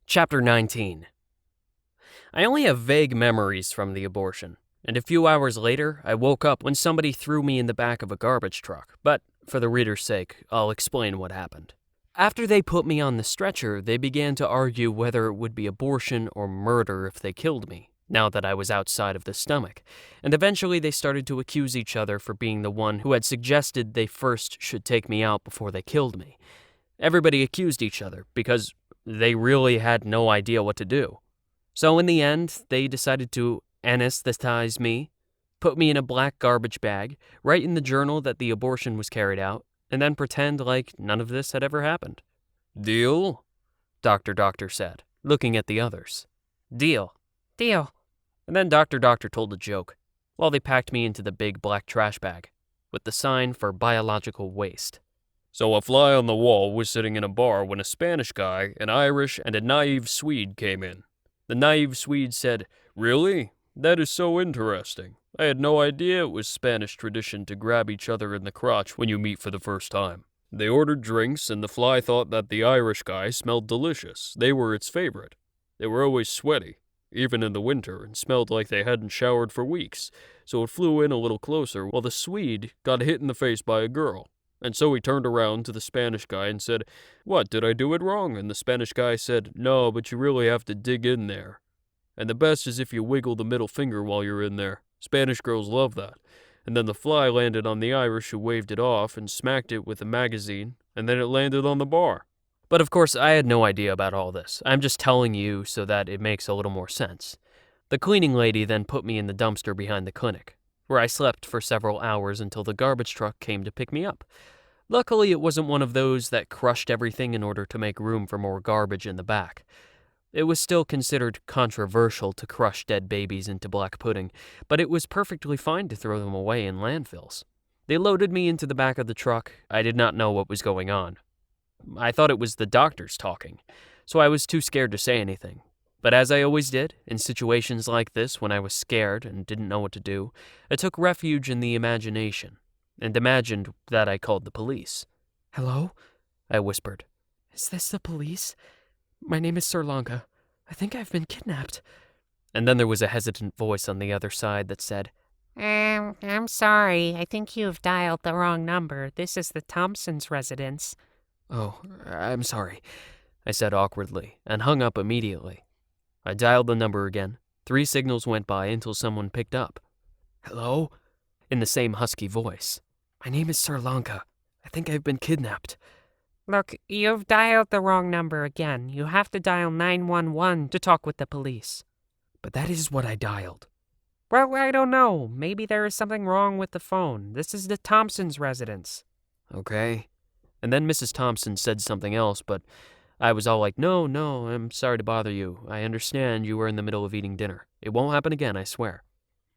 Chapter 19. I only have vague memories from the abortion, and a few hours later, I woke up when somebody threw me in the back of a garbage truck, but for the reader's sake, I'll explain what happened. After they put me on the stretcher, they began to argue whether it would be abortion or murder if they killed me, now that I was outside of the stomach, and eventually they started to accuse each other for being the one who had suggested they first should take me out before they killed me. Everybody accused each other because they really had no idea what to do. So in the end, they decided to anesthetize me, put me in a black garbage bag, write in the journal that the abortion was carried out, and then pretend like none of this had ever happened. "Deal?" Doctor said, looking at the others. "Deal." "Deal." And then Doctor told a joke, while they packed me into the big black trash bag, with the sign for biological waste. So a fly on the wall was sitting in a bar when a Spanish guy, an Irish, and a naive Swede came in. The naive Swede said, "Really? That is so interesting. I had no idea it was Spanish tradition to grab each other in the crotch when you meet for the first time." They ordered drinks, and the fly thought that the Irish guy smelled delicious. They were its favorite. They were always sweaty, even in the winter, and smelled like they hadn't showered for weeks, so it flew in a little closer while the Swede got hit in the face by a girl. And so he turned around to the Spanish guy and said, "What, did I do it wrong?" And the Spanish guy said, "No, but you really have to dig in there. And the best is if you wiggle the middle finger while you're in there. Spanish girls love that." And then the fly landed on the Irish, who waved it off and smacked it with a magazine, and then it landed on the bar. But of course, I had no idea about all this. I'm just telling you so that it makes a little more sense. The cleaning lady then put me in the dumpster behind the clinic, where I slept for several hours until the garbage truck came to pick me up. Luckily, it wasn't one of those that crushed everything in order to make room for more garbage in the back. It was still considered controversial to crush dead babies into black pudding, but it was perfectly fine to throw them away in landfills. They loaded me into the back of the truck. I did not know what was going on. I thought it was the doctors talking, so I was too scared to say anything. But as I always did, in situations like this when I was scared and didn't know what to do, I took refuge in the imagination, and imagined that I called the police. "Hello?" I whispered. "Is this the police? My name is Sir Lanka. I think I've been kidnapped." And then there was a hesitant voice on the other side that said, I'm sorry. I think you've dialed the wrong number. This is the Thompsons' residence." "Oh, I'm sorry," I said awkwardly, and hung up immediately. I dialed the number again. 3 signals went by until someone picked up. "Hello?" in the same husky voice. "My name is Sir Lanka. I think I've been kidnapped." Look, you've dialed the wrong number again. You have to dial 911 to talk with the police. "But that is what I dialed." Well, I don't know. Maybe there is something wrong with the phone. This is the Thompsons' residence. "Okay." And then Mrs. Thompson said something else, but I was all like, No, I'm sorry to bother you. I understand you were in the middle of eating dinner. It won't happen again, I swear."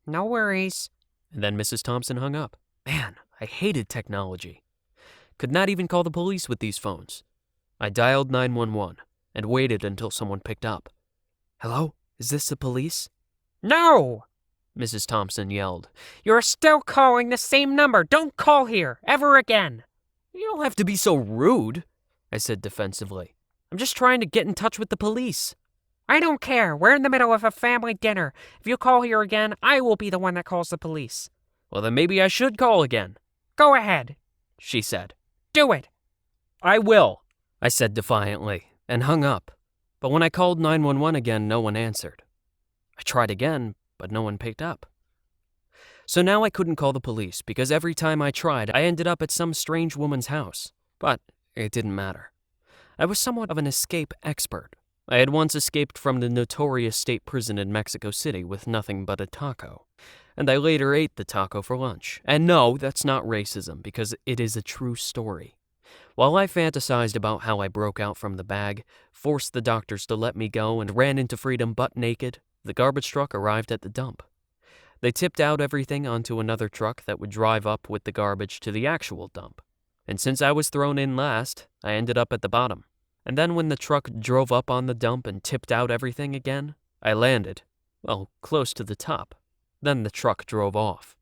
No worries. And then Mrs. Thompson hung up. Man, I hated technology. Could not even call the police with these phones. I dialed 911 and waited until someone picked up. "Hello? Is this the police?" No! Mrs. Thompson yelled. You're still calling the same number. Don't call here ever again. "You don't have to be so rude," I said defensively. "I'm just trying to get in touch with the police." I don't care. We're in the middle of a family dinner. If you call here again, I will be the one that calls the police. "Well, then maybe I should call again," Go ahead. she said. Do it. "I will," I said defiantly, and hung up. But when I called 911 again, no one answered. I tried again, but no one picked up. So now I couldn't call the police, because every time I tried, I ended up at some strange woman's house. But it didn't matter. I was somewhat of an escape expert. I had once escaped from the notorious state prison in Mexico City with nothing but a taco. And I later ate the taco for lunch. And no, that's not racism, because it is a true story. While I fantasized about how I broke out from the bag, forced the doctors to let me go, and ran into freedom butt naked, the garbage truck arrived at the dump. They tipped out everything onto another truck that would drive up with the garbage to the actual dump. And since I was thrown in last, I ended up at the bottom. And then when the truck drove up on the dump and tipped out everything again, I landed, well, close to the top. Then the truck drove off.